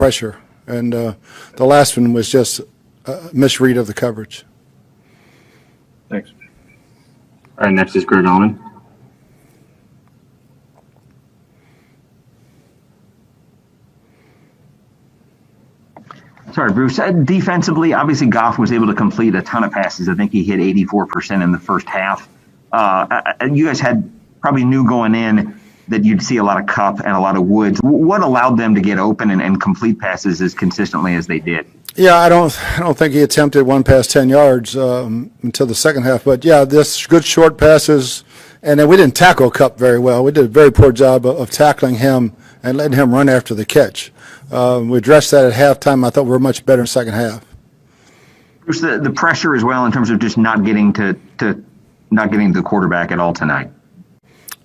pressure. And the last one was just a misread of the coverage. Thanks. All right, next is Greg Allman. Sorry, Bruce. Defensively, obviously Goff was able to complete a ton of passes. I think he hit 84% in the first half. You guys probably knew going in that you'd see a lot of Kupp and a lot of Woods. What allowed them to get open and complete passes as consistently as they did? Yeah, I don't think he attempted one past 10 yards until the second half. But, yeah, this good short passes. And then we didn't tackle Kupp very well. We did a very poor job of tackling him and letting him run after the catch. We addressed that at halftime. I thought we were much better in the second half. Bruce, the pressure as well in terms of just not getting to the quarterback at all tonight.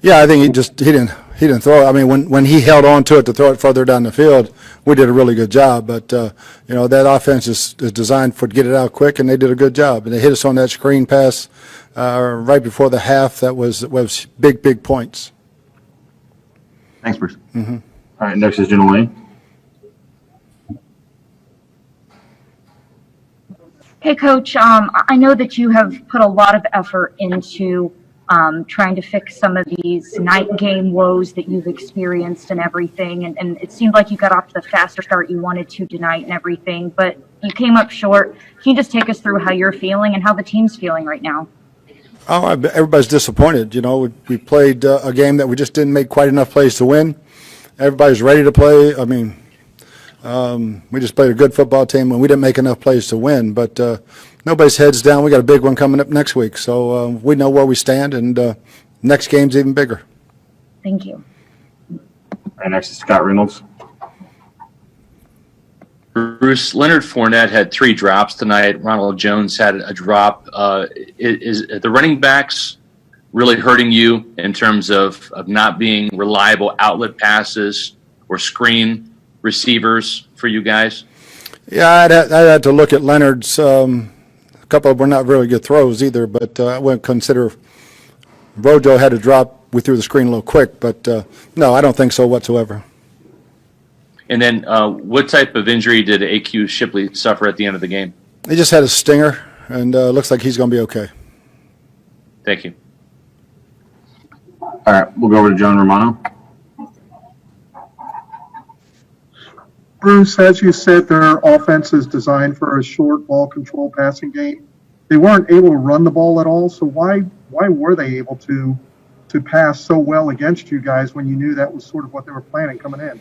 Yeah, I think he didn't throw it. I mean, when he held on to it to throw it further down the field, we did a really good job. But that offense is designed to get it out quick, and they did a good job. And they hit us on that screen pass right before the half. That was big points. Thanks, Bruce. Mm-hmm. All right, next is Jenna Wayne. Hey, Coach, I know that you have put a lot of effort into trying to fix some of these night game woes that you've experienced and everything, and it seemed like you got off to the faster start you wanted to tonight and everything, but you came up short. Can you just take us through how you're feeling and how the team's feeling right now? Oh, everybody's disappointed. We played a game that we just didn't make quite enough plays to win. Everybody's ready to play. I mean, we just played a good football team and we didn't make enough plays to win. But nobody's heads down. We got a big one coming up next week, so we know where we stand, and next game's even bigger. Thank you. All right, next is Scott Reynolds. Bruce, Leonard Fournette had 3 drops tonight. Ronald Jones had a drop. Is the running backs really hurting you in terms of not being reliable outlet passes or screen receivers for you guys? Yeah, I'd have to look at Leonard's. A couple of them were not really good throws either, but I wouldn't consider Rojo had a drop. We threw the screen a little quick, but no, I don't think so whatsoever. And then what type of injury did A.Q. Shipley suffer at the end of the game? He just had a stinger, and looks like he's going to be okay. Thank you. All right, we'll go over to John Romano. Bruce, as you said, their offense is designed for a short ball control passing game. They weren't able to run the ball at all, so why were they able to pass so well against you guys when you knew that was sort of what they were planning coming in?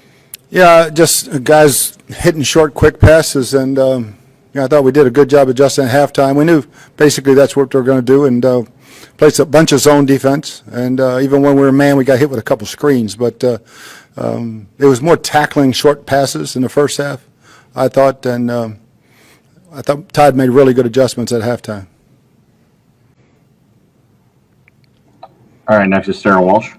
Yeah, just guys hitting short, quick passes, and I thought we did a good job adjusting at halftime. We knew basically that's what they were going to do, and played a bunch of zone defense. And even when we were man, we got hit with a couple screens. But it was more tackling short passes in the first half, I thought, and I thought Todd made really good adjustments at halftime. All right, next is Sarah Walsh.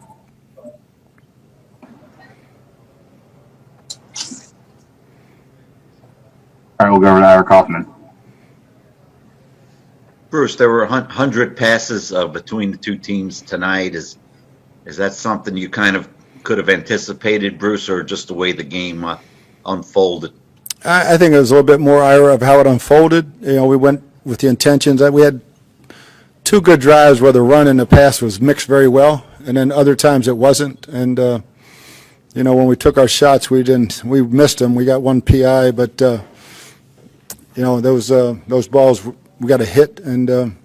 All right, we'll go over to Ira Kaufman. Bruce, there were 100 passes between the two teams tonight. Is that something you kind of could have anticipated, Bruce, or just the way the game unfolded? I think it was a little bit more, Ira, of how it unfolded. We went with the intentions. We had 2 good drives where the run and the pass was mixed very well, and then other times it wasn't. And when we took our shots, we missed them. We got 1 PI, but those balls we got a hit, and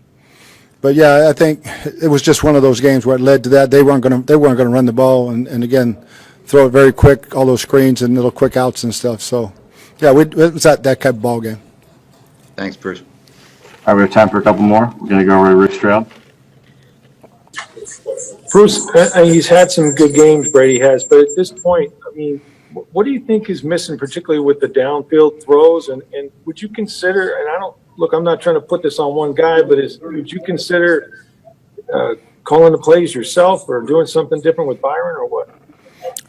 but yeah, I think it was just one of those games where it led to that. They weren't going to run the ball, and again, throw it very quick, all those screens and little quick outs and stuff. So yeah, it was that type of ball game. Thanks, Bruce. All right, we have time for a couple more. We're going to go over to Rick Stroud. Bruce, he's had some good games, Brady has, but at this point, I mean, what do you think is missing, particularly with the downfield throws? And would you consider, and I'm not trying to put this on one guy, but would you consider calling the plays yourself or doing something different with Byron or what?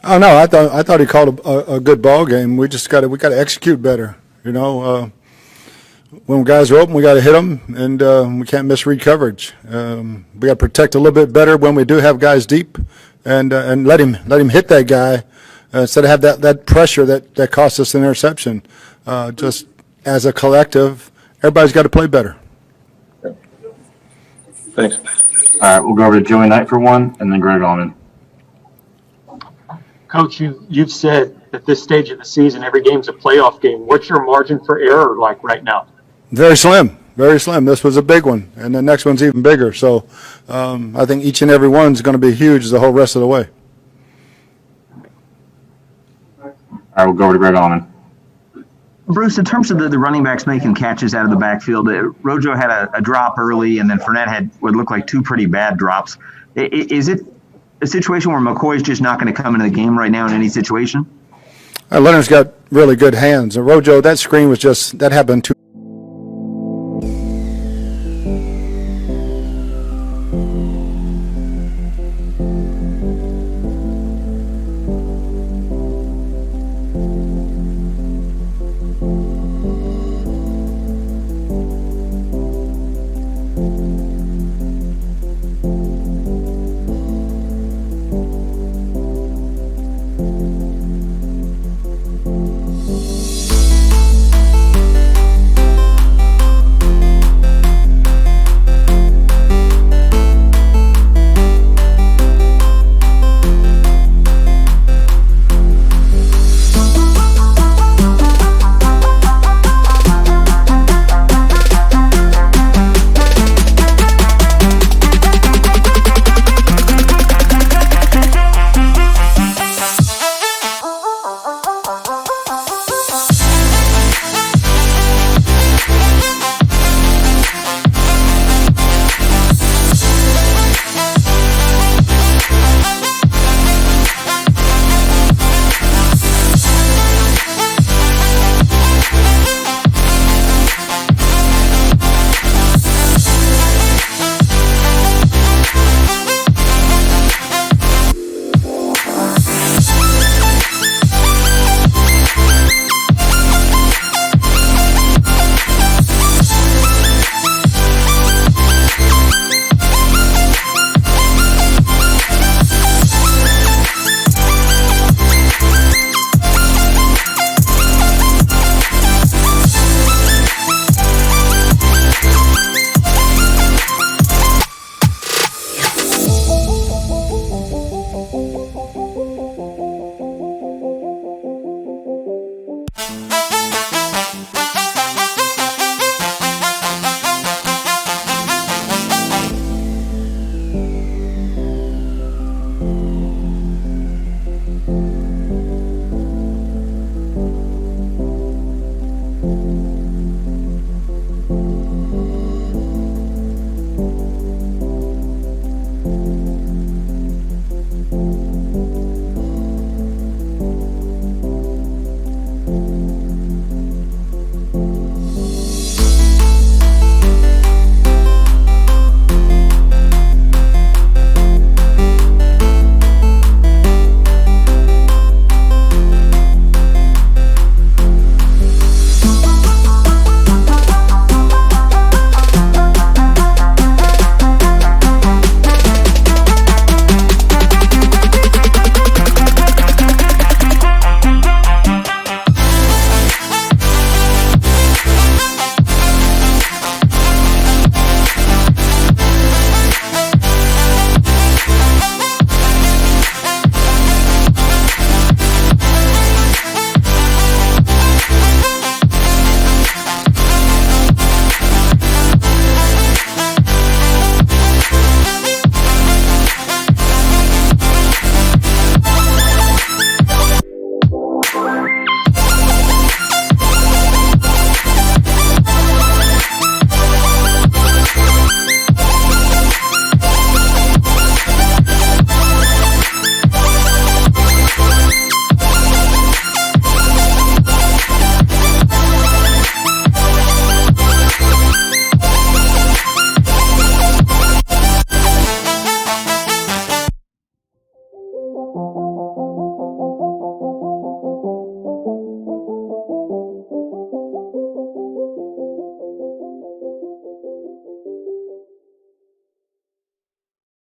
Oh no, I thought he called a good ball game. We got to execute better. When guys are open, we got to hit them, and we can't misread coverage. We got to protect a little bit better when we do have guys deep, and let him hit that guy. instead of have that pressure that cost us an interception. Just as a collective, everybody's got to play better. Thanks. All right, we'll go over to Joey Knight for one, and then Greg Allman. Coach, you've said at this stage of the season, every game's a playoff game. What's your margin for error like right now? Very slim, very slim. This was a big one, and the next one's even bigger. So I think each and every one's going to be huge the whole rest of the way. All right, we'll go over to Greg Allman. Bruce, in terms of the running backs making catches out of the backfield, Rojo had a drop early, and then Fournette had what looked like two pretty bad drops. Is it a situation where McCoy's just not going to come into the game right now in any situation? Leonard's got really good hands. And Rojo, that screen was that happened too